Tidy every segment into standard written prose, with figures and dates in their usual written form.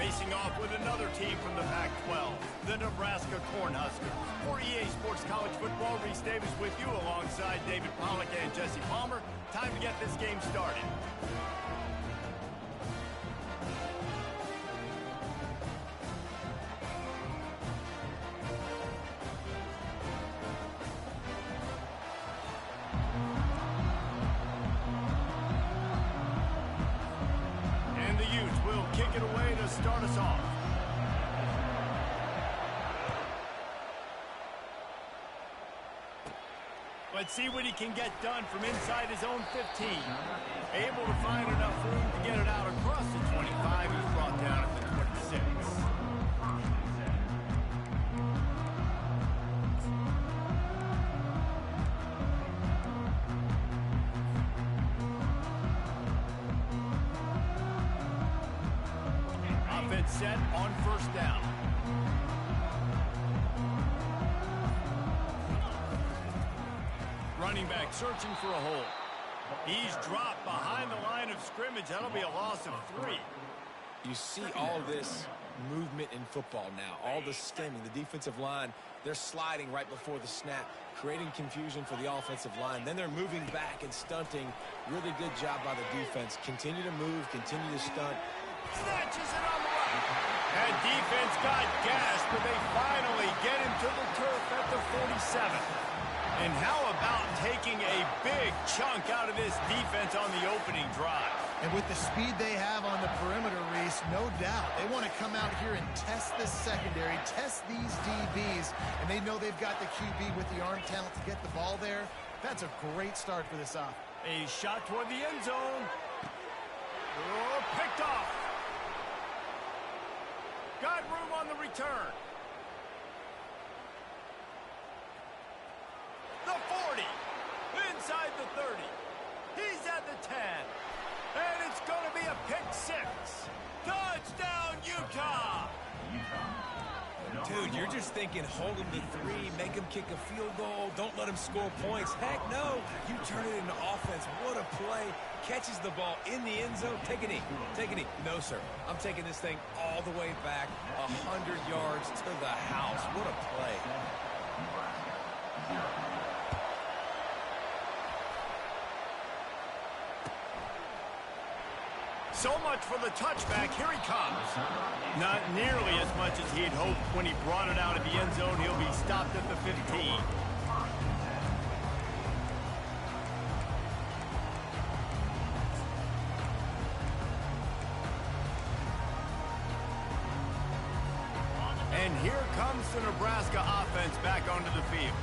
facing off with another team from the Pac-12, the Nebraska Cornhuskers. For EA Sports College Football, Reese Davis with you alongside David Pollack and Jesse Palmer. Time to get this game started. Kick it away to start us off. Let's see what he can get done from inside his own 15. Able to find enough room to get it out across the 25. He's brought down at the 26. Set on first down. Running back searching for a hole. He's dropped behind the line of scrimmage. That'll be a loss of 3. You see all this movement in football now. All the stemming. The defensive line, they're sliding right before the snap, creating confusion for the offensive line. Then they're moving back and stunting. Really good job by the defense. Continue to move, continue to stunt. Snatches it on the right. And defense got gashed, but they finally get him to the turf at the 47. And how about taking a big chunk out of this defense on the opening drive? And with the speed they have on the perimeter, Reese, no doubt, they want to come out here and test this secondary, test these DBs, and they know they've got the QB with the arm talent to get the ball there. That's a great start for this offense. A shot toward the end zone. Oh, picked off. Got room on the return. The 40. Inside the 30. He's at the 10. And it's going to be a pick 6. Touchdown, Utah. Dude, you're just thinking hold him to 3, make him kick a field goal, don't let him score points. Heck no, you turn it into offense. What a play. Catches the ball in the end zone. Take a knee. Take a knee. No, sir. I'm taking this thing all the way back 100 yards to the house. What a play. So much for the touchback. Here he comes. Not nearly as much as he had hoped when he brought it out of the end zone. He'll be stopped at the 15. And here comes the Nebraska offense back onto the field.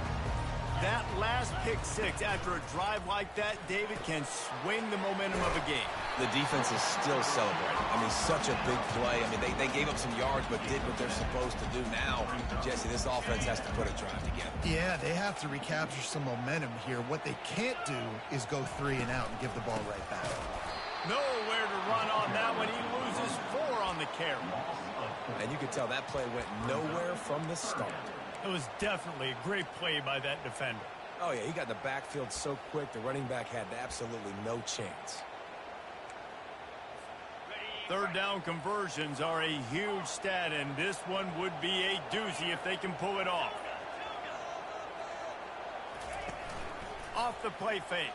That last pick 6 after a drive like that, David, can swing the momentum of a game. The defense is still celebrating. I mean, such a big play. I mean, they gave up some yards but did what they're supposed to do. Now, Jesse, this offense has to put a drive together. Yeah, they have to recapture some momentum here. What they can't do is go 3 and out and give the ball right back. Nowhere to run on that one. He loses 4 on the carry. And you can tell that play went nowhere from the start. It was definitely a great play by that defender. Oh, yeah, he got in the backfield so quick, the running back had absolutely no chance. Third down conversions are a huge stat, and this one would be a doozy if they can pull it off. Off the play fake.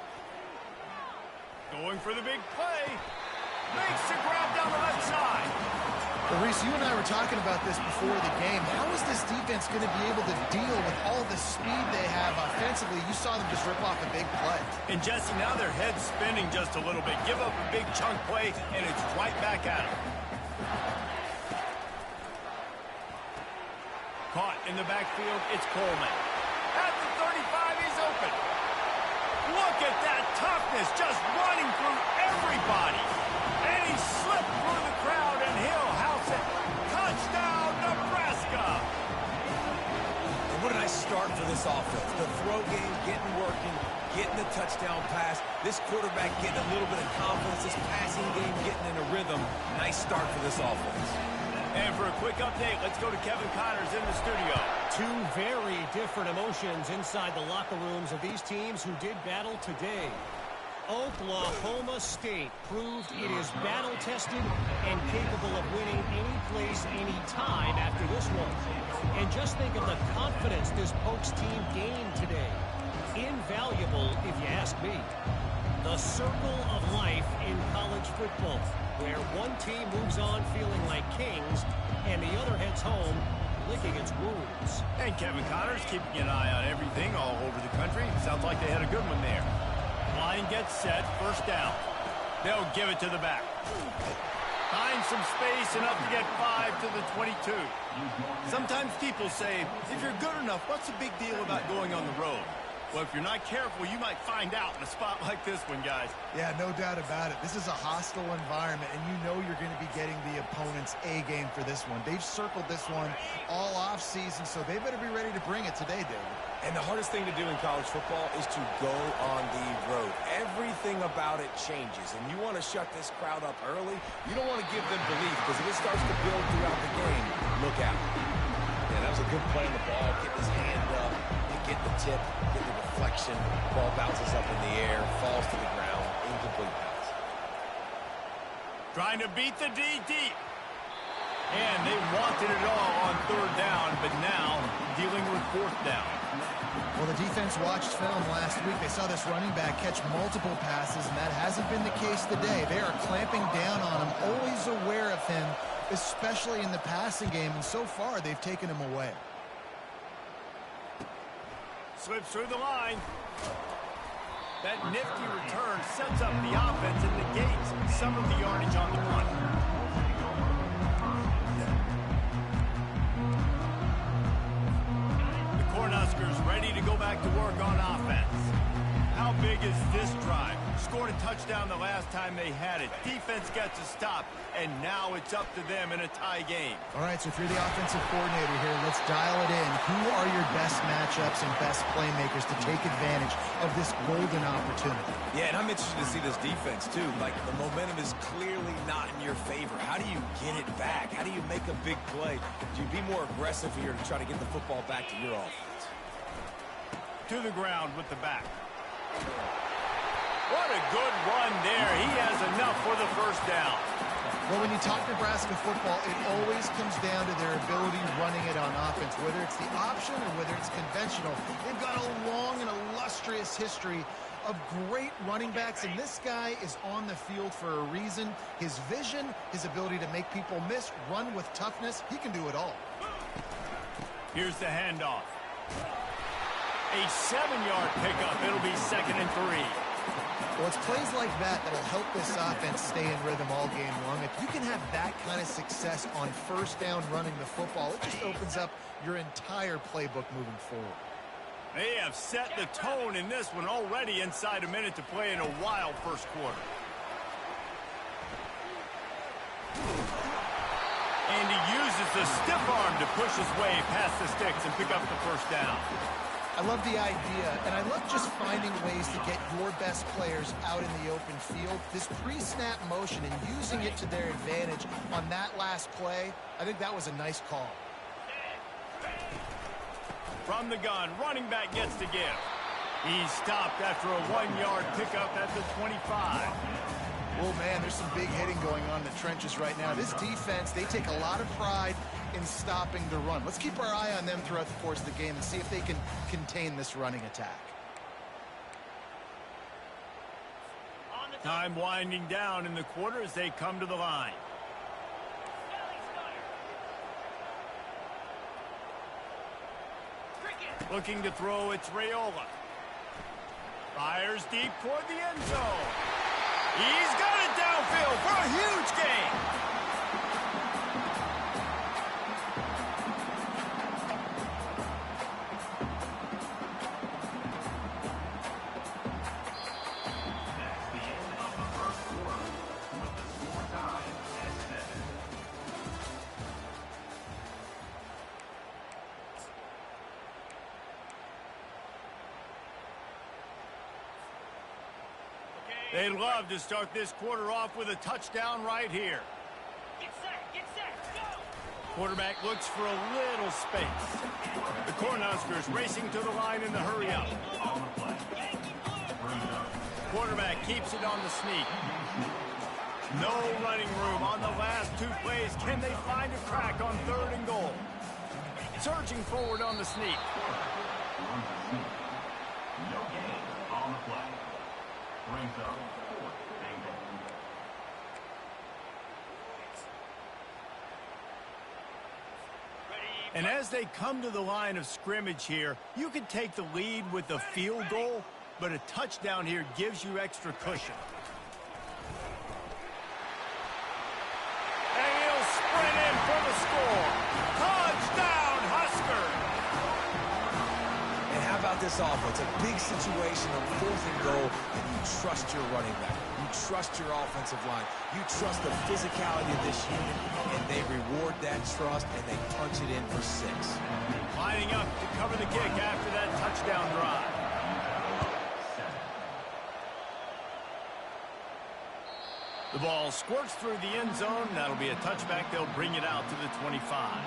Going for the big play. Makes the grab down the left side. Well, Reese, you and I were talking about this before the game. How is this defense going to be able to deal with all the speed they have offensively? You saw them just rip off a big play. And, Jesse, now their head's spinning just a little bit. Give up a big chunk play, and it's right back at them. Caught in the backfield, it's Coleman. At the 35, he's open. Look at that toughness, just running through everybody. And he slipped through the crowd, and he'll house it. Touchdown, Nebraska! And what a nice start for this offense. The throw game getting working, getting the touchdown pass. This quarterback getting a little bit of confidence. This passing game getting in a rhythm. Nice start for this offense. And for a quick update, let's go to Kevin Connors in the studio. Two very different emotions inside the locker rooms of these teams who did battle today. Oklahoma State proved it is battle-tested and capable of winning any place, any time after this one. And just think of the confidence this Pokes team gained today. Invaluable, if you ask me. The circle of life in college football, where one team moves on feeling like kings and the other heads home licking its wounds. And Kevin Connors keeping an eye on everything all over the country. Sounds like they had a good one there. Line gets set, first down. They'll give it to the back. Find some space, enough to get 5 to the 22. Sometimes people say, if you're good enough, what's the big deal about going on the road? Well, if you're not careful, you might find out in a spot like this one, guys. Yeah, no doubt about it. This is a hostile environment, and you know you're going to be getting the opponent's A game for this one. They've circled this one all offseason, so they better be ready to bring it today, David. And the hardest thing to do in college football is to go on the road. Everything about it changes, and you want to shut this crowd up early. You don't want to give them belief, because if it starts to build throughout the game, look out. Yeah, that was a good play on the ball. Get his hand up, get the tip, get the deflection. Ball bounces up in the air, falls to the ground, incomplete pass. Trying to beat the D deep. And they wanted it all on third down, but now dealing with fourth down. Well, the defense watched film last week. They saw this running back catch multiple passes, and that hasn't been the case today. They are clamping down on him, always aware of him, especially in the passing game, and so far they've taken him away. Slips through the line. That nifty return sets up the offense and negates some of the yardage on the punt. The Cornhuskers ready to go back to work on offense. How big is this drive? Scored a touchdown the last time they had it. Defense gets a stop, and now it's up to them in a tie game. All right, so if you're the offensive coordinator here, let's dial it in. Who are your best matchups and best playmakers to take advantage of this golden opportunity? Yeah, and I'm interested to see this defense, too. Like, the momentum is clearly not in your favor. How do you get it back? How do you make a big play? Do you be more aggressive here to try to get the football back to your offense? To the ground with the back. What a good run there. He has enough for the first down. Well, when you talk Nebraska football, it always comes down to their ability running it on offense, whether it's the option or whether it's conventional. They've got a long and illustrious history of great running backs, and this guy is on the field for a reason. His vision, his ability to make people miss, run with toughness, he can do it all. Here's the handoff. A 7-yard pickup. It'll be 2nd and 3. Well, it's plays like that that'll help this offense stay in rhythm all game long. If you can have that kind of success on first down running the football, it just opens up your entire playbook moving forward. They have set the tone in this one already inside a minute to play in a wild first quarter. And he uses the stiff arm to push his way past the sticks and pick up the first down. I love the idea, and I love just finding ways to get your best players out in the open field. This pre-snap motion and using it to their advantage on that last play, I think that was a nice call. From the gun, running back gets to give. He's stopped after a 1-yard pickup at the 25. Oh, man, there's some big hitting going on in the trenches right now. This defense, they take a lot of pride in stopping the run. Let's keep our eye on them throughout the course of the game and see if they can contain this running attack. Time winding down in the quarter as they come to the line. Looking to throw, it's Raiola. Fires deep toward the end zone. He's got it downfield for a huge gain. They'd love to start this quarter off with a touchdown right here. Get set, go! Quarterback looks for a little space. The Cornhuskers racing to the line in the hurry-up. Quarterback keeps it on the sneak. No running room on the last 2 plays. Can they find a crack on 3rd and goal? Surging forward on the sneak. No gain on the play. Brings up 4th and goal. And as they come to the line of scrimmage here, you can take the lead with a field goal, but a touchdown here gives you extra cushion. And he'll sprint in for the score. Touchdown, Huskers! And how about this offense? A big situation on 4th and goal, and you trust your running back. You trust your offensive line. You trust the physicality of this unit, and they reward that trust, and they punch it in for 6. Lining up to cover the kick after that touchdown drive. The ball squirts through the end zone. That'll be a touchback. They'll bring it out to the 25.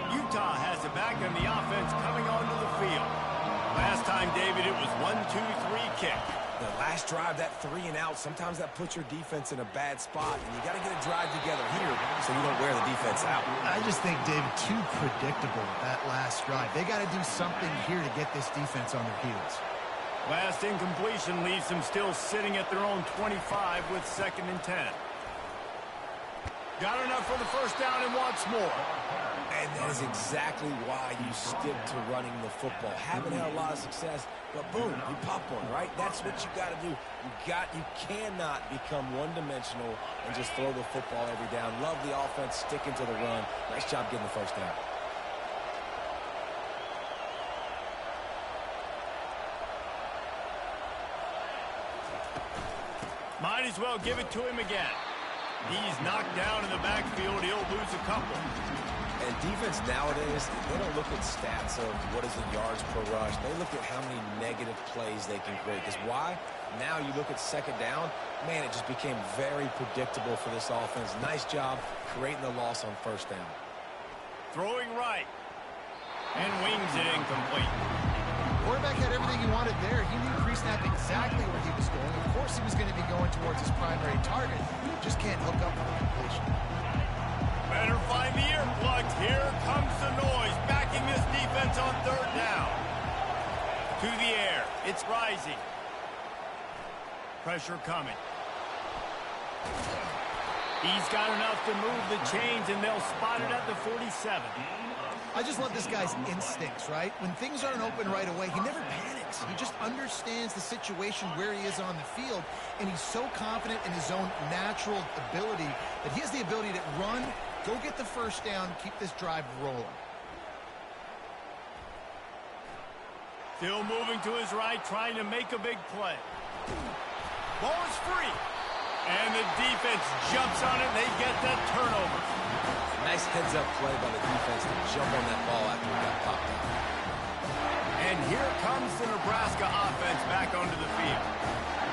Utah has it back on the offense coming onto the field. Last time, David, it was 1-2-3 kick. The last drive, that 3 and out, sometimes that puts your defense in a bad spot, and you got to get a drive together here so you don't wear the defense out. I just think, David, too predictable, that last drive. They got to do something here to get this defense on their heels. Last incompletion leaves them still sitting at their own 25 with 2nd and 10. Got enough for the first down and wants more. And that is exactly why you stick to running the football. Haven't had a lot of success, but boom, you pop one, right? That's what you got to do. You cannot become one-dimensional and just throw the football every down. Love the offense, sticking to the run. Nice job getting the first down. Might as well give it to him again. He's knocked down in the backfield. He'll lose a couple. And defense nowadays, they don't look at stats of what is the yards per rush. They look at how many negative plays they can create. Because why? Now you look at 2nd down, man, it just became very predictable for this offense. Nice job creating the loss on 1st down. Throwing right. And wings it incomplete. Quarterback had everything he wanted there. He knew pre-snap exactly where he was going. Of course he was going to be going towards his primary target. Just can't hook up with the completion. Better find the earplugs. Here comes the noise, backing this defense on 3rd down. To the air. It's rising. Pressure coming. He's got enough to move the chains, and they'll spot it at the 47. I just love this guy's instincts, right? When things aren't open right away, he never panics. He just understands the situation where he is on the field, and he's so confident in his own natural ability that he has the ability to run, go get the first down, keep this drive rolling. Still moving to his right, trying to make a big play. Ball is free. And the defense jumps on it, and they get that turnover. Nice heads-up play by the defense to jump on that ball after it got popped out. And here comes the Nebraska offense back onto the field.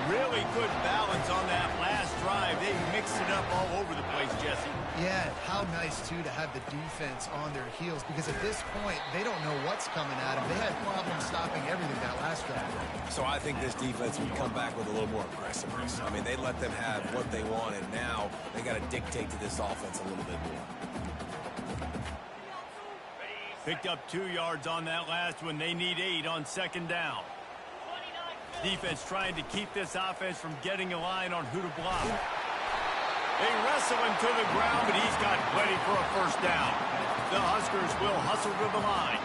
Really good balance on that last drive. They mixed it up all over the place, Jesse. Yeah, how nice, too, to have the defense on their heels, because at this point, they don't know what's coming at them. They had problems stopping everything that last drive. So I think this defense would come back with a little more aggressiveness. I mean, they let them have what they want, and now they got to dictate to this offense a little bit more. Picked up 2 yards on that last one. They need 8 on 2nd down. Defense trying to keep this offense from getting a line on who to block. They wrestle him to the ground, but he's got plenty for a first down. The Huskers will hustle to the line.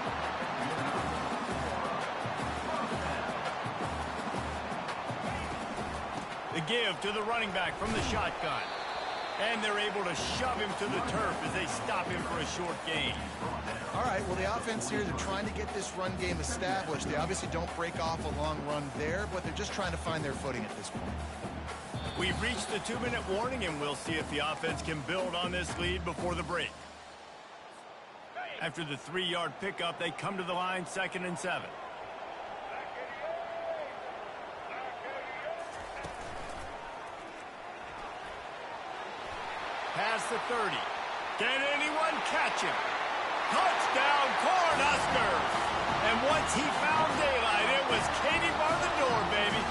The give to the running back from the shotgun. And they're able to shove him to the turf as they stop him for a short gain. All right, well, the offense here, they're trying to get this run game established. They obviously don't break off a long run there, but they're just trying to find their footing at this point. We've reached the 2-minute warning, and we'll see if the offense can build on this lead before the break. After the 3-yard pickup, they come to the line, 2nd and 7. Past the 30. Can anyone catch him? Touchdown, Cornhuskers! And once he found daylight, it was Katie bar the door, baby.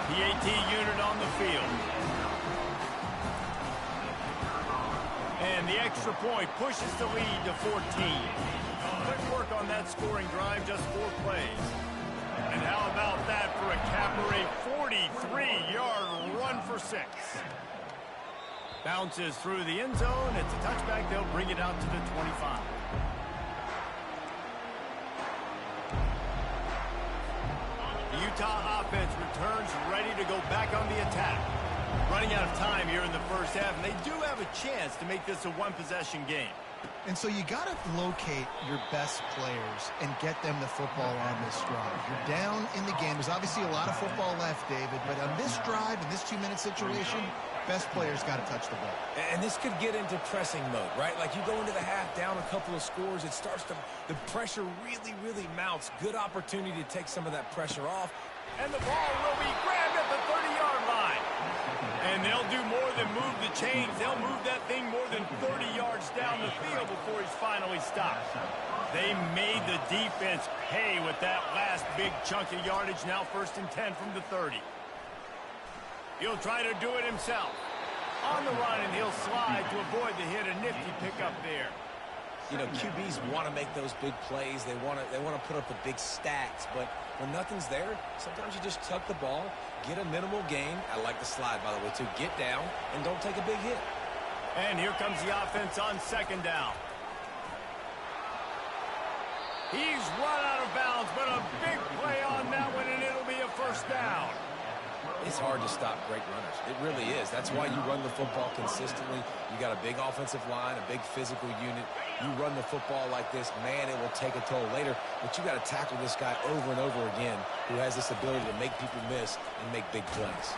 PAT unit on the field. And the extra point pushes the lead to 14. Quick work on that scoring drive, just 4 plays. And how about that for a Cabaret 43-yard run for 6? Bounces through the end zone. It's a touchback. They'll bring it out to the 25. The Utah offense returns ready to go back on the attack. Running out of time here in the first half, and they do have a chance to make this a one-possession game. And so you got to locate your best players and get them the football on this drive. You're down in the game. There's obviously a lot of football left, David, but on this drive, in this 2-minute situation, best players got to touch the ball. And this could get into pressing mode, right? Like you go into the half down a couple of scores, it starts to, the pressure really, really mounts. Good opportunity to take some of that pressure off. And the ball will be grabbed at the 30-yard line. And they'll do more than move the chains. They'll move that thing more than 30 yards down the field before he's finally stopped. They made the defense pay with that last big chunk of yardage. Now 1st and 10 from the 30. He'll try to do it himself. On the run, and he'll slide to avoid the hit. A nifty pickup there. You know, QBs want to make those big plays. They want to put up the big stats. But when nothing's there, sometimes you just tuck the ball, get a minimal gain. I like the slide, by the way, too. Get down and don't take a big hit. And here comes the offense on 2nd down. He's run out of bounds, but a big play on that one, and it'll be a 1st down. It's hard to stop great runners. It really is. That's why you run the football consistently. You got a big offensive line, a big physical unit. You run the football like this, man, it will take a toll later. But you got to tackle this guy over and over again who has this ability to make people miss and make big plays.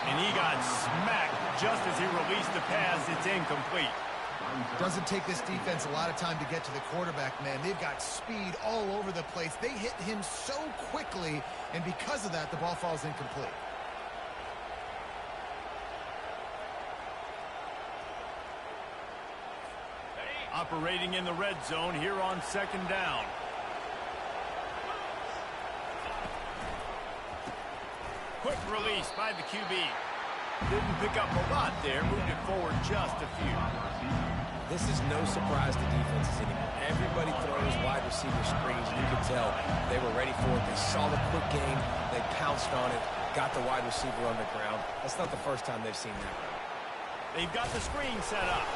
And he got smacked just as he released the pass. It's incomplete. Doesn't take this defense a lot of time to get to the quarterback, man. They've got speed all over the place. They hit him so quickly, and because of that, the ball falls incomplete. Operating in the red zone here on 2nd down. Quick release by the QB. Didn't pick up a lot there. Moved it forward just a few. This is no surprise to defenses anymore. Everybody throws wide receiver screens. You could tell they were ready for it. They saw the quick game. They pounced on it, got the wide receiver on the ground. That's not the first time they've seen that. They've got the screen set up.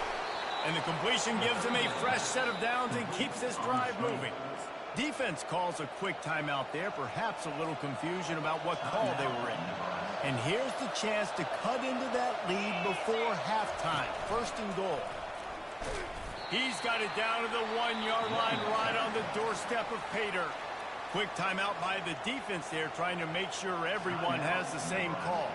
And the completion gives them a fresh set of downs and keeps this drive moving. Defense calls a quick timeout there. Perhaps a little confusion about what call they were in. And here's the chance to cut into that lead before halftime. 1st and goal. He's got it down to the 1-yard line right on the doorstep of Pater. Quick timeout by the defense there, trying to make sure everyone has the same call.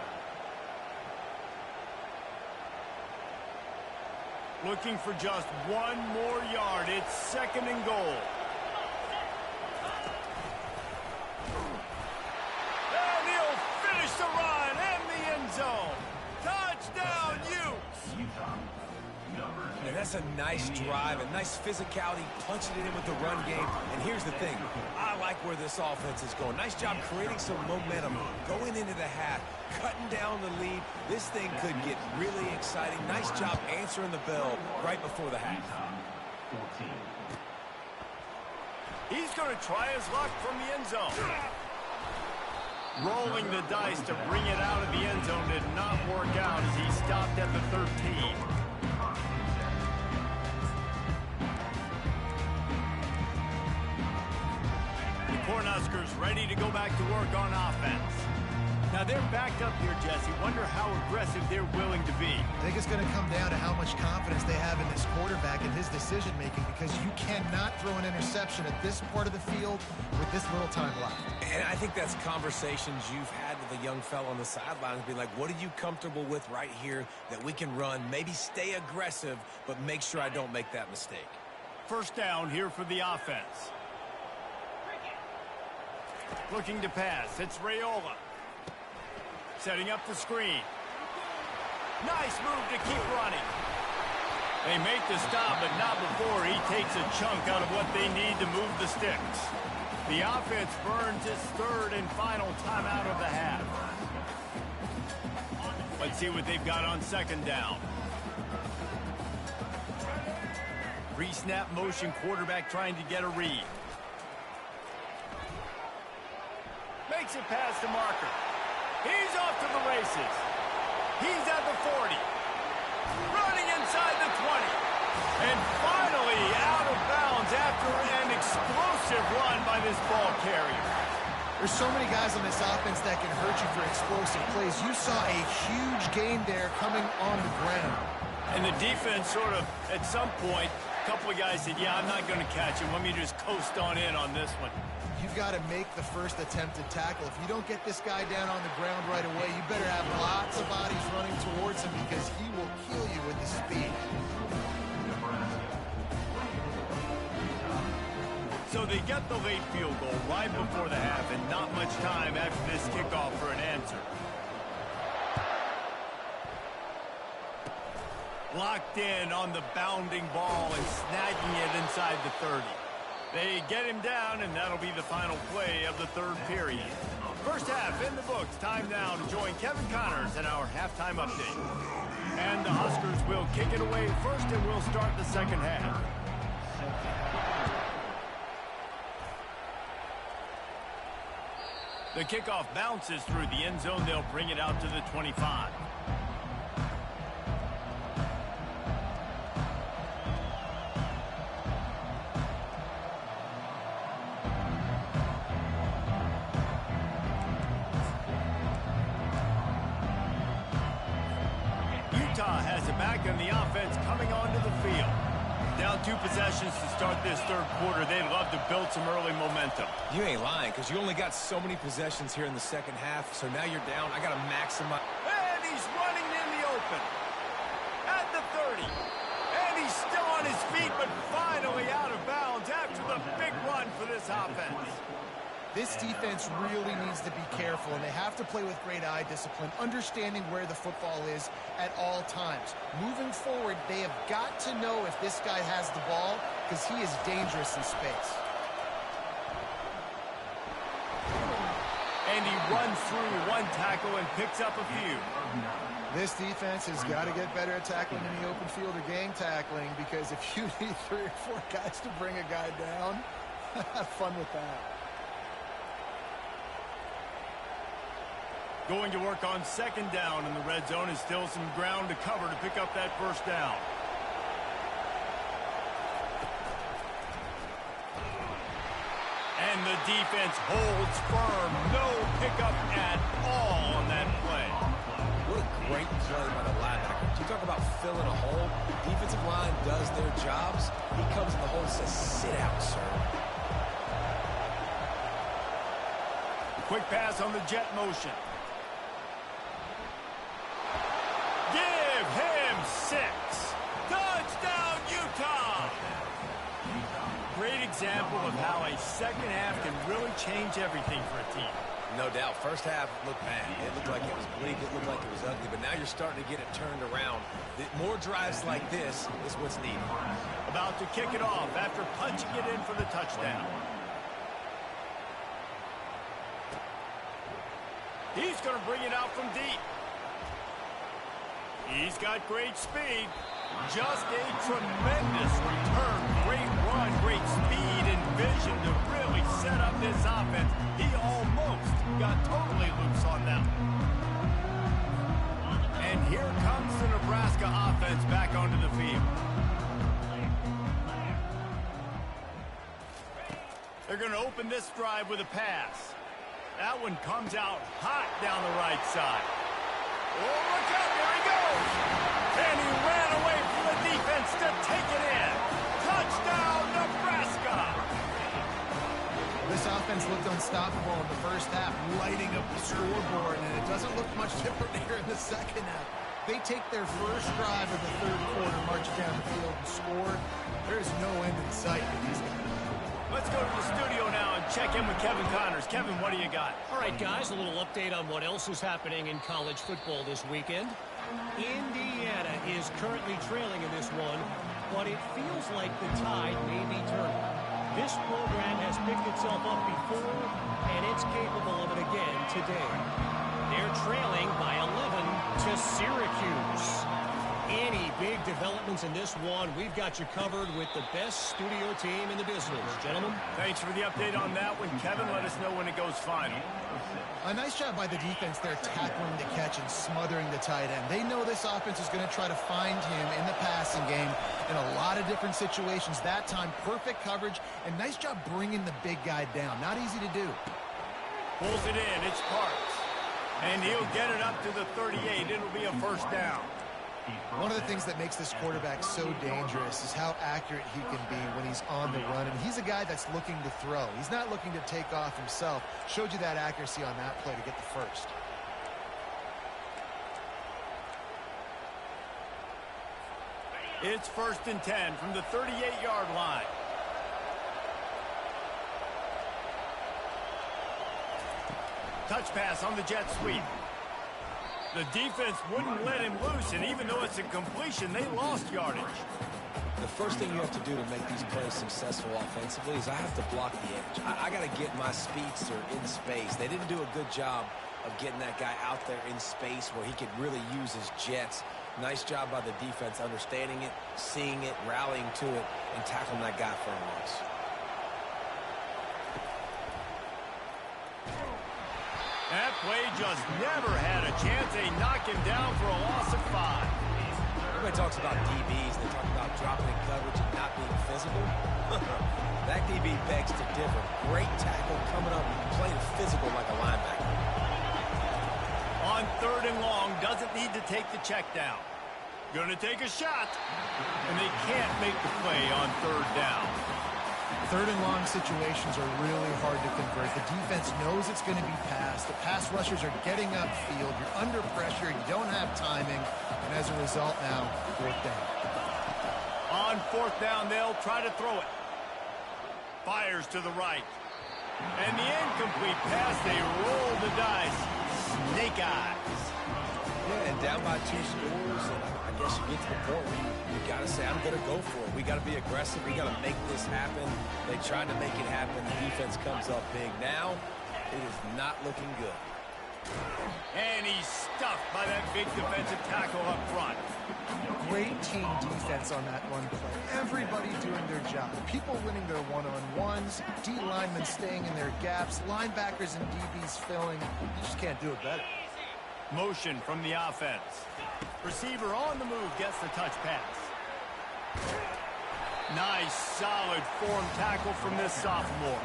Looking for just 1 more yard. It's 2nd and goal. And he'll finish the run and the end zone. Touchdown, Utes! And that's a nice drive, a nice physicality, punching it in with the run game. And here's the thing. I like where this offense is going. Nice job creating some momentum, going into the half, cutting down the lead. This thing could get really exciting. Nice job answering the bell right before the half. He's going to try his luck from the end zone. Rolling the dice to bring it out of the end zone did not work out as he stopped at the 13. Cornhuskers ready to go back to work on offense. Now they're backed up here, Jesse. Wonder how aggressive they're willing to be. I think it's going to come down to how much confidence they have in this quarterback and his decision-making, because you cannot throw an interception at this part of the field with this little time left. And I think that's conversations you've had with a young fellow on the sidelines, being like, what are you comfortable with right here that we can run? Maybe stay aggressive, but make sure I don't make that mistake. 1st down here for the offense. Looking to pass. It's Raiola. Setting up the screen. Nice move to keep running. They make the stop, but not before he takes a chunk out of what they need to move the sticks. The offense burns its third and final timeout of the half. Let's see what they've got on second down. Pre-snap motion, quarterback trying to get a read. Makes it past the marker. He's off to the races. He's at the 40. Running inside the 20. And finally out of bounds after an explosive run by this ball carrier. There's so many guys on this offense that can hurt you for explosive plays. You saw a huge gain there coming on the ground. And the defense sort of, at some point, a couple of guys said, yeah, I'm not going to catch him. Let me just coast on in on this one. You've got to make the first attempted tackle. If you don't get this guy down on the ground right away, you better have lots of bodies running towards him because he will kill you with his speed. So they get the late field goal right before the half and not much time after this kickoff for an answer. Locked in on the bounding ball and snagging it inside the 30. They get him down, and that'll be the final play of the third period. First half in the books. Time now to join Kevin Connors in our halftime update. And the Huskers will kick it away first, and we'll start the second half. The kickoff bounces through the end zone. They'll bring it out to the 25. Utah has it back, and the offense coming onto the field. Down 2 possessions to start this third quarter. They'd love to build some early momentum. You ain't lying, because you only got so many possessions here in the second half, so now you're down. I got to maximize. And he's running in the open. At the 30. And he's still on his feet, but finally out of bounds after the big run for this offense. This defense really needs to be careful, and they have to play with great eye discipline, understanding where the football is at all times. Moving forward, they have got to know if this guy has the ball, because he is dangerous in space. And he runs through one tackle and picks up a few. This defense has got to get better at tackling in the open field or gang tackling, because if you need 3 or 4 guys to bring a guy down, have fun with that. Going to work on second down in the red zone is still some ground to cover to pick up that first down. And the defense holds firm. No pickup at all on that play. What a great play by the linebacker. You talk about filling a hole. Defensive line does their jobs. He comes in the hole and says, sit out, sir. Quick pass on the jet motion. Give him 6. Touchdown, Utah! Great example of how a second half can really change everything for a team. No doubt. First half looked bad. It looked like it was bleak. It looked like it was ugly. But now you're starting to get it turned around. More drives like this is what's needed. About to kick it off after punching it in for the touchdown. He's going to bring it out from deep. He's got great speed. Just a tremendous return. Great run, great speed and vision to really set up this offense. He almost got totally loose on them. And here comes the Nebraska offense back onto the field. They're going to open this drive with a pass. That one comes out hot down the right side. Oh, look out, there he goes! And he ran away from the defense to take it in. Touchdown, Nebraska! This offense looked unstoppable in the first half, lighting up the scoreboard, and it doesn't look much different here in the second half. They take their first drive of the third quarter, march down the field and score. There's no end in sight for these guys. Let's go to the studio now and check in with Kevin Connors. Kevin, what do you got? All right, guys, a little update on what else is happening in college football this weekend. Indiana is currently trailing in this one, but it feels like the tide may be turning. This program has picked itself up before, and it's capable of it again today. They're trailing by 11 to Syracuse. Any big developments in this one, we've got you covered with the best studio team in the business. Gentlemen? Thanks for the update on that one, Kevin. Let us know when it goes final. A nice job by the defense there, tackling the catch and smothering the tight end. They know this offense is going to try to find him in the passing game in a lot of different situations. That time, perfect coverage, and nice job bringing the big guy down. Not easy to do. Pulls it in. It's Parks. And he'll get it up to the 38. It'll be a first down. One of the things that makes this quarterback so dangerous is how accurate he can be when he's on the run. And he's a guy that's looking to throw. He's not looking to take off himself. Showed you that accuracy on that play to get the first. It's 1st and 10 from the 38-yard line. Touch pass on the jet sweep. The defense wouldn't let him loose, and even though it's a completion, they lost yardage. The first thing you have to do to make these plays successful offensively is I have to block the edge. I got to get my speedster in space. They didn't do a good job of getting that guy out there in space where he could really use his jets. Nice job by the defense understanding it, seeing it, rallying to it, and tackling that guy for a loss. That play just never had a chance. They knock him down for a loss of 5. Everybody talks about DBs. They talk about dropping in coverage and not being physical. That DB begs to differ. Great tackle coming up, playing physical like a linebacker. On 3rd and long, doesn't need to take the check down. Gonna take a shot, and they can't make the play on 3rd down. 3rd and long situations are really hard to convert. The defense knows it's going to be passed. The pass rushers are getting upfield. You're under pressure. You don't have timing. And as a result now, 4th down. On 4th down, they'll try to throw it. Fires to the right. And the incomplete pass, they roll the dice. Snake eyes. Yeah, and down by 2 scores, and I guess you get to the point where you got to say, I'm going to go for it. We got to be aggressive. We got to make this happen. They tried to make it happen. The defense comes up big. Now, it is not looking good. And he's stuffed by that big defensive tackle up front. Great team defense on that one play. Everybody doing their job. People winning their one-on-ones, D linemen staying in their gaps, linebackers and DBs filling. You just can't do it better. Motion from the offense. Receiver on the move gets the touch pass. Nice, solid form tackle from this sophomore.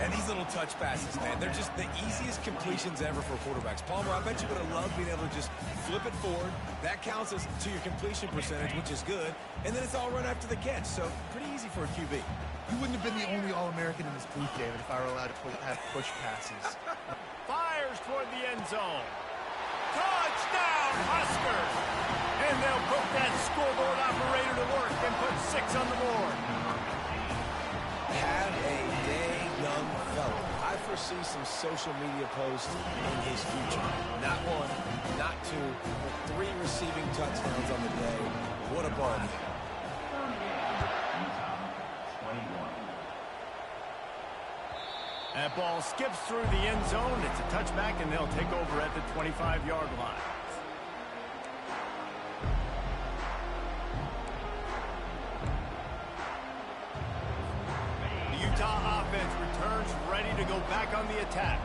And these little touch passes, man, they're just the easiest completions ever for quarterbacks. Palmer, I bet you would have loved being able to just flip it forward. That counts as to your completion percentage, which is good. And then it's all run after the catch, so pretty easy for a QB. You wouldn't have been the only All-American in this booth, David, if I were allowed to have push passes. Fires toward the end zone. Touchdown, Huskers! And they'll put that scoreboard operator to work and put 6 on the board. Have a day, young fella. I foresee some social media posts in his future. Not 1, not 2, but 3 receiving touchdowns on the day. What a ball game. That ball skips through the end zone. It's a touchback, and they'll take over at the 25-yard line. The Utah offense returns ready to go back on the attack.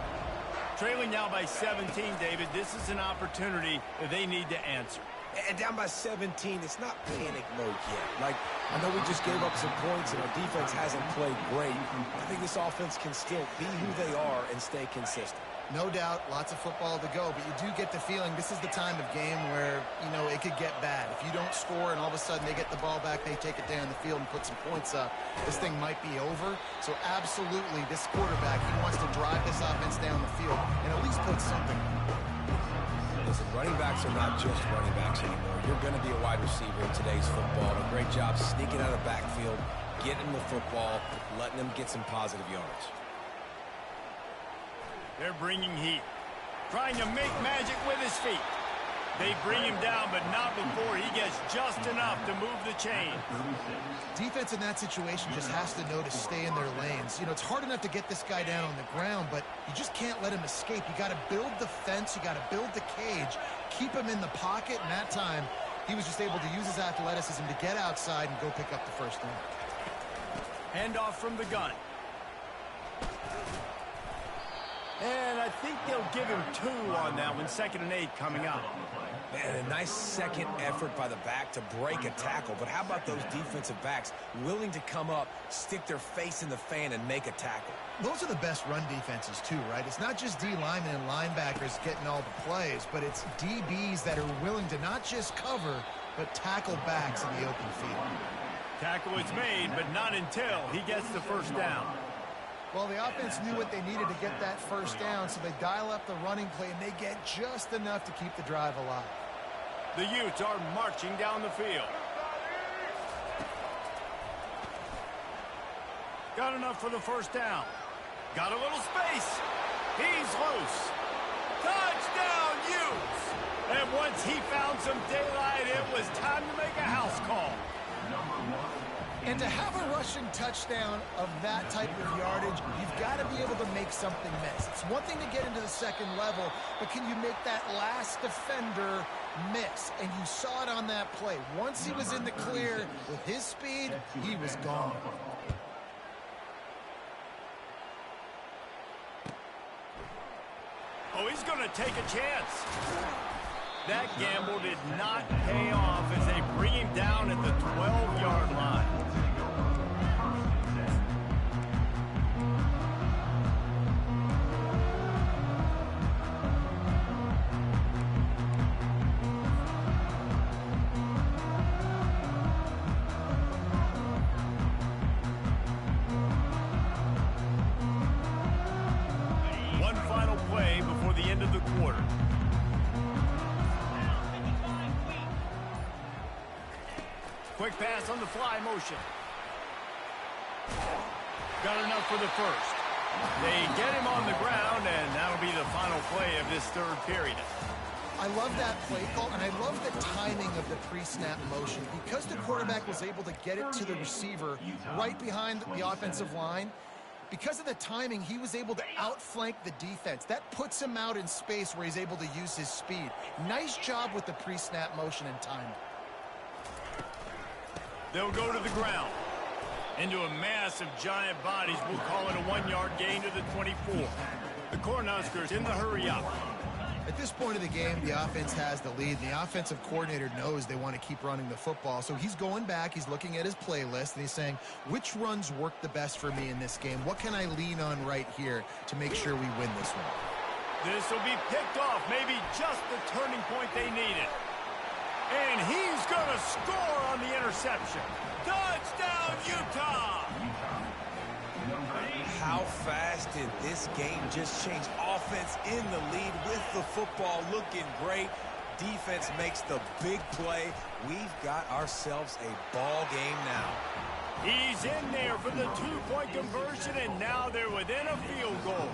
Trailing now by 17, David. This is an opportunity that they need to answer. And down by 17, it's not panic mode yet. Like, I know we just gave up some points and our defense hasn't played great. I think this offense can still be who they are and stay consistent. No doubt, lots of football to go, but you do get the feeling this is the time of game where, you know, it could get bad. If you don't score and all of a sudden they get the ball back, they take it down the field and put some points up, this thing might be over. So absolutely, this quarterback, he wants to drive this offense down the field and at least put something. Listen, running backs are not just running backs anymore. You're going to be a wide receiver in today's football. A great job sneaking out of the backfield, getting the football, letting them get some positive yards. They're bringing heat. Trying to make magic with his feet. They bring him down, but not before he gets just enough to move the chain. Defense in that situation just has to know to stay in their lanes. You know, it's hard enough to get this guy down on the ground, but you just can't let him escape. You got to build the fence. You got to build the cage. Keep him in the pocket, and that time he was just able to use his athleticism to get outside and go pick up the first down. Handoff from the gun. And I think they'll give him 2 on that one. 2nd and 8 coming up. Man, a nice second effort by the back to break a tackle. But how about those defensive backs willing to come up, stick their face in the fan, and make a tackle? Those are the best run defenses too, right? It's not just D linemen and linebackers getting all the plays, but it's DBs that are willing to not just cover, but tackle backs in the open field. Tackle is made, but not until he gets the first down. Well, the offense knew what they needed to get that first down, so they dial up the running play, and they get just enough to keep the drive alive. The Utes are marching down the field. Got enough for the first down. Got a little space. He's loose. Touchdown, Utes! And once he found some daylight, it was time to make a house call. And to have a rushing touchdown of that type of yardage, you've got to be able to make something miss. It's one thing to get into the second level, but can you make that last defender miss? And you saw it on that play. Once he was in the clear with his speed, he was gone. Oh, he's going to take a chance. That gamble did not pay off as they bring him down at the 12-yard line. One final play before the end of the quarter. Quick pass on the fly motion. Got enough for the first. They get him on the ground, and that'll be the final play of this third period. I love that play call, and I love the timing of the pre-snap motion. Because the quarterback was able to get it to the receiver right behind the offensive line, because of the timing, he was able to outflank the defense. That puts him out in space where he's able to use his speed. Nice job with the pre-snap motion and timing. They'll go to the ground. Into a mass of giant bodies, we'll call it a 1-yard gain to the 24. The Cornhuskers in the hurry up. At this point of the game, the offense has the lead. The offensive coordinator knows they want to keep running the football. So he's going back, he's looking at his playlist, and he's saying, which runs work the best for me in this game? What can I lean on right here to make sure we win this one? This will be picked off, maybe just the turning point they needed. And he's going to score on the interception. Touchdown, Utah! How fast did this game just change? Offense in the lead with the football looking great. Defense makes the big play. We've got ourselves a ball game now. He's in there for the 2-point conversion, and now they're within a field goal.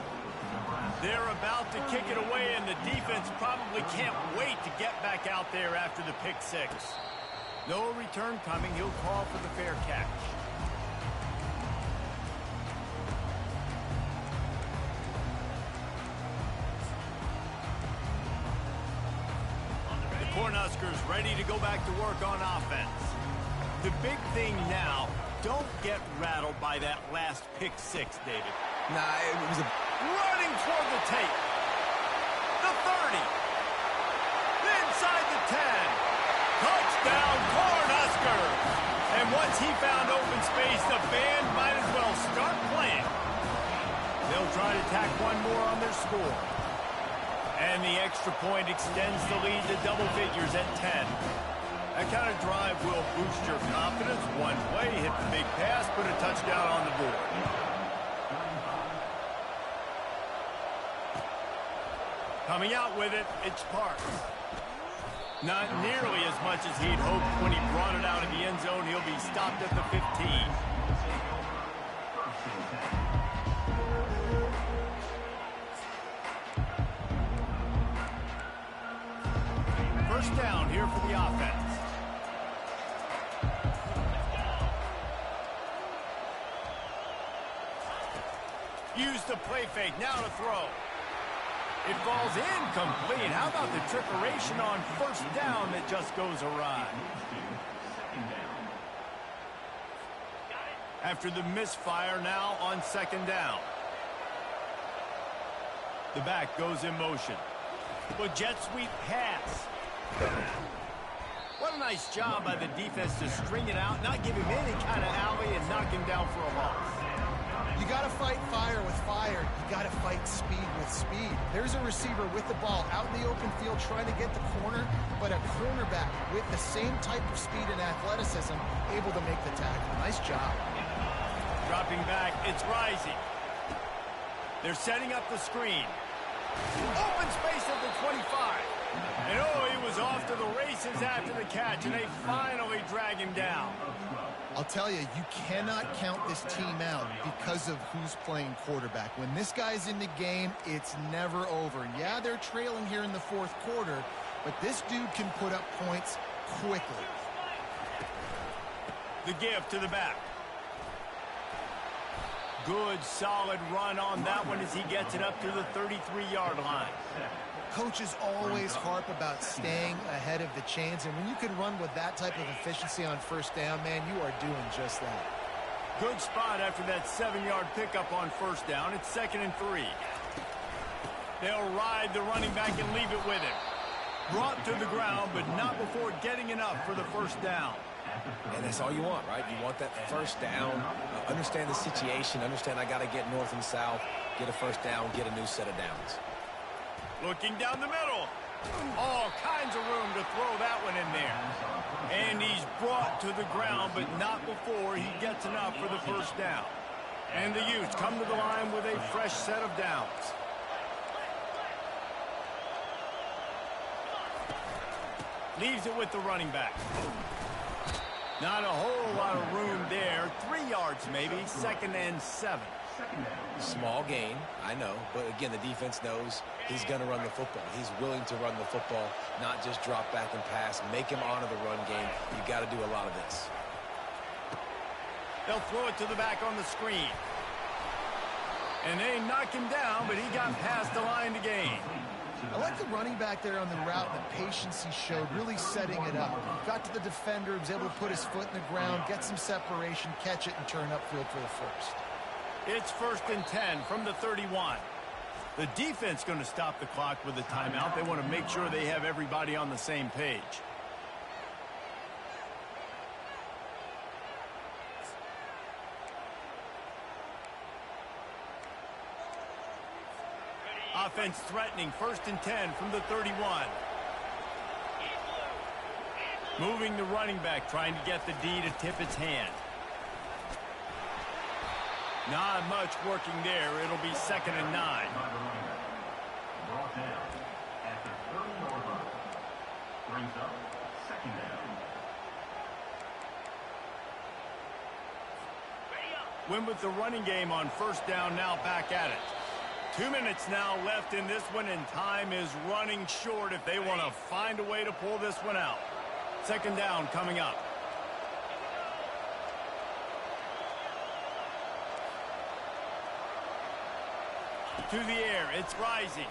They're about to kick it away, and the defense probably can't wait to get back out there after the pick six. No return coming. He'll call for the fair catch. The Cornhuskers ready to go back to work on offense. The big thing now, don't get rattled by that last pick six, David. Nah, it was a... Running toward the tape. The 30. Inside the 10. Touchdown, Cornhuskers. And once he found open space, the band might as well start playing. They'll try to tack one more on their score. And the extra point extends the lead to double figures at 10. That kind of drive will boost your confidence. One play, hit the big pass, put a touchdown on the board. Coming out with it, it's Parks. Not nearly as much as he'd hoped when he brought it out of the end zone. He'll be stopped at the 15. first down here for the offense. Use the play fake, now to throw. It falls incomplete. How about the trickeration on first down that just goes awry? After the misfire, now on second down. The back goes in motion. Well, jet sweep pass. What a nice job by the defense to string it out, not give him any kind of alley, and knock him down for a loss. You got to fight fire with fire. You got to fight speed with speed. There's a receiver with the ball out in the open field trying to get the corner, but a cornerback with the same type of speed and athleticism able to make the tackle. Nice job. Dropping back, it's Rising. They're setting up the screen. Open space at the 25. And oh, he was off to the races after the catch, and they finally drag him down. I'll tell you, you cannot count this team out because of who's playing quarterback. When this guy's in the game, it's never over. Yeah, they're trailing here in the fourth quarter, but this dude can put up points quickly. The give to the back. Good, solid run on that one as he gets it up to the 33-yard line. Coaches always harp about staying ahead of the chains, and when you can run with that type of efficiency on first down, man, you are doing just that. Good spot after that 7-yard pickup on first down. It's 2nd and 3. They'll ride the running back and leave it with him. Brought to the ground, but not before getting enough for the first down. And that's all you want, right? You want that first down, understand the situation, understand I got to get north and south, get a first down, get a new set of downs. Looking down the middle. All kinds of room to throw that one in there. And he's brought to the ground, but not before he gets enough for the first down. And the Utes come to the line with a fresh set of downs. Leaves it with the running back. Not a whole lot of room there. 3 yards maybe. 2nd and 7. Small gain, I know, but again, the defense knows he's going to run the football. He's willing to run the football, not just drop back and pass, make him honor the run game. You got to do a lot of this. They'll throw it to the back on the screen. And they knock him down, but he got past the line to gain. I like the running back there on the route, the patience he showed, really setting it up. Got to the defender, was able to put his foot in the ground, get some separation, catch it, and turn upfield for the first. It's 1st and 10 from the 31. The defense going to stop the clock with a timeout. They want to make sure they have everybody on the same page. Offense threatening, 1st and 10 from the 31. Moving the running back, trying to get the D to tip its hand. Not much working there. It'll be 2nd and 9. Brought down at the 30-yard line. Brings up 2nd down. Win with the running game on first down, now back at it. 2 minutes now left in this one, and time is running short if they want to find a way to pull this one out. 2nd down coming up. To the air, it's Rising.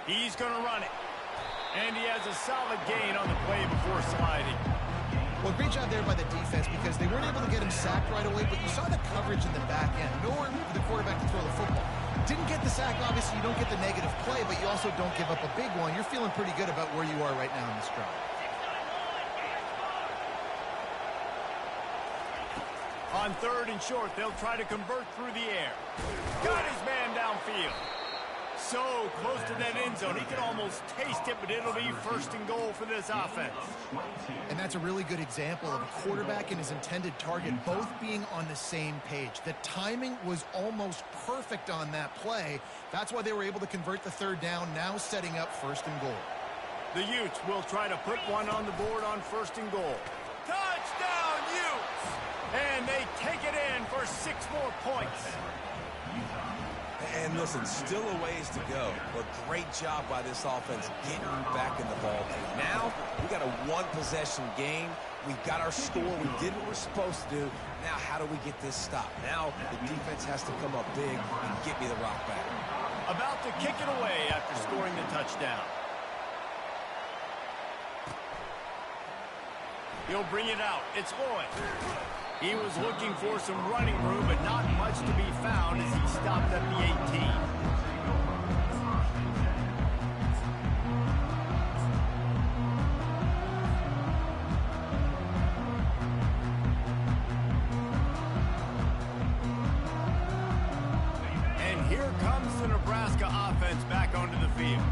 He's going to run it. And he has a solid gain on the play before sliding. Well, great job there by the defense because they weren't able to get him sacked right away, but you saw the coverage in the back end. Nowhere for the quarterback to throw the football. Didn't get the sack, obviously. You don't get the negative play, but you also don't give up a big one. You're feeling pretty good about where you are right now in this drive. On 3rd and short, they'll try to convert through the air. Got his man downfield. So close to that end zone. He can almost taste it, but it'll be 1st and goal for this offense. And that's a really good example of a quarterback and his intended target both being on the same page. The timing was almost perfect on that play. That's why they were able to convert the 3rd down, now setting up 1st and goal. The Utes will try to put one on the board on 1st and goal. Touchdown, Utes! And they take it in for 6 more points. And listen, still a ways to go, but great job by this offense getting back in the ball game. Now, we got a one-possession game. We've got our score. We did what we're supposed to do. Now, how do we get this stopped? Now, the defense has to come up big and get me the rock back. About to kick it away after scoring the touchdown. He'll bring it out. It's Lloyd. He was looking for some running room, but not much to be found as he stopped at the 18. And here comes the Nebraska offense back onto the field.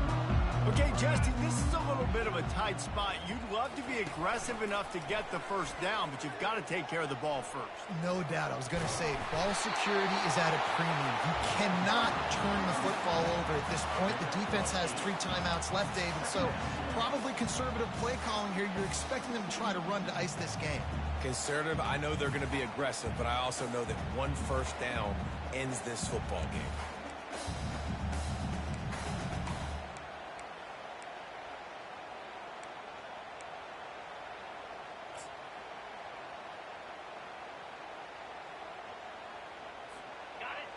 Okay, Justin, this is a little bit of a tight spot. You'd love to be aggressive enough to get the first down, but you've got to take care of the ball first. No doubt. I was going to say, ball security is at a premium. You cannot turn the football over at this point. The defense has 3 timeouts left, Dave, and so probably conservative play calling here. You're expecting them to try to run to ice this game. Conservative, I know they're going to be aggressive, but I also know that one first down ends this football game.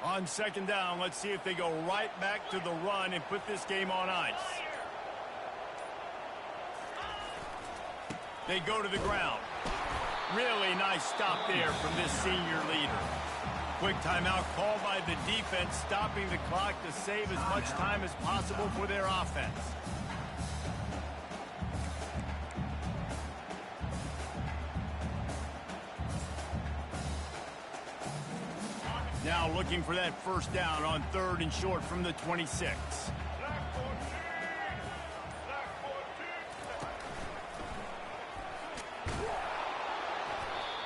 On second down, let's see if they go right back to the run and put this game on ice. They go to the ground. Really nice stop there from this senior leader. Quick timeout called by the defense, stopping the clock to save as much time as possible for their offense. Now looking for that first down on 3rd and short from the 26.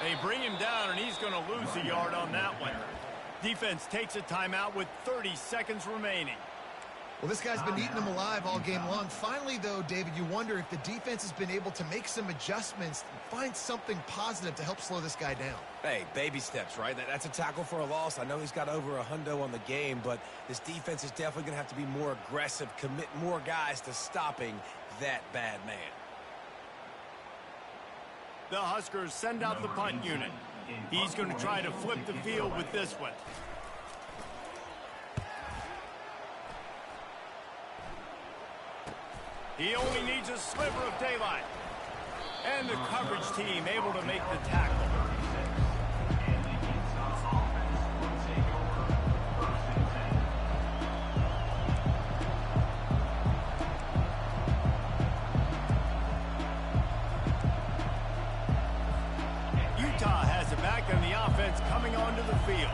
They bring him down, and he's going to lose a yard on that one. Defense takes a timeout with 30 seconds remaining. Well, this guy's been eating them alive all game long. Finally, though, David, you wonder if the defense has been able to make some adjustments, find something positive to help slow this guy down. Hey, baby steps, right? That's a tackle for a loss. I know he's got over $100 on the game, but this defense is definitely going to have to be more aggressive, commit more guys to stopping that bad man. The Huskers send out the punt unit. He's going to try to flip the field with this one. He only needs a sliver of daylight. And the coverage team able to make the tackle. Utah has it back and the offense coming onto the field.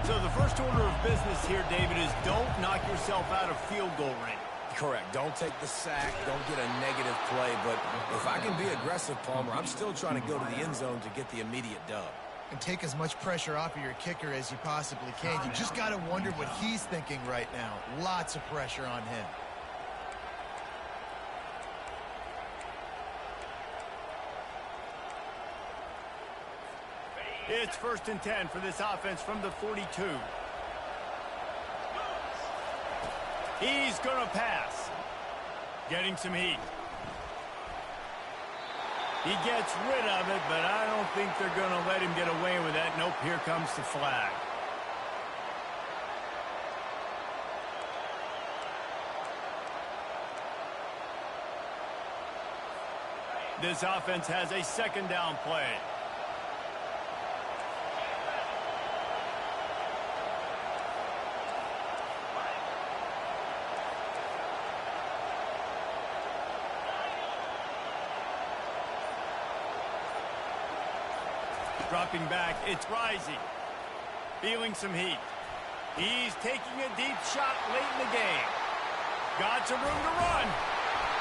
So the first order of business here, David, is don't knock yourself out of field goal range. Correct. Don't take the sack. Don't get a negative play. But if I can be aggressive, Palmer, I'm still trying to go to the end zone to get the immediate dub. And take as much pressure off of your kicker as you possibly can. You just got to wonder what he's thinking right now. Lots of pressure on him. It's 1st and 10 for this offense from the 42. He's going to pass. Getting some heat. He gets rid of it, but I don't think they're going to let him get away with that. Nope, here comes the flag. This offense has a second down play. Dropping back, it's Rising. Feeling some heat. He's taking a deep shot late in the game. Got some room to run.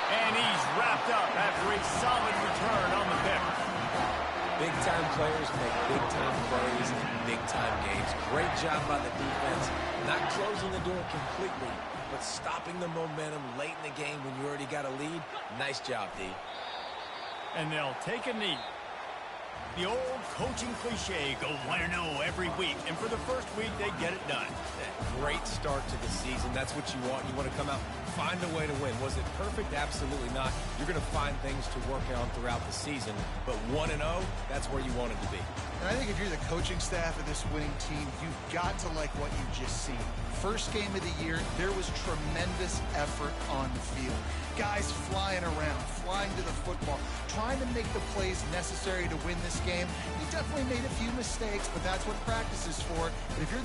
And he's wrapped up after a solid return on the pick. Big-time players make big-time plays in big-time games. Great job by the defense. Not closing the door completely, but stopping the momentum late in the game when you already got a lead. Nice job, D. And they'll take a knee. The old coaching cliche, go 1-0 every week. And for the first week, they get it done. Great start to the season. That's what you want. You want to come out, find a way to win. Was it perfect? Absolutely not. You're going to find things to work on throughout the season. But 1-0, that's where you want it to be. And I think if you're the coaching staff of this winning team, you've got to like what you've just seen. First game of the year, there was tremendous effort on the field. Guys flying around, flying to the football, trying to make the plays necessary to win this game. You definitely made a few mistakes, but that's what practice is for. But if you're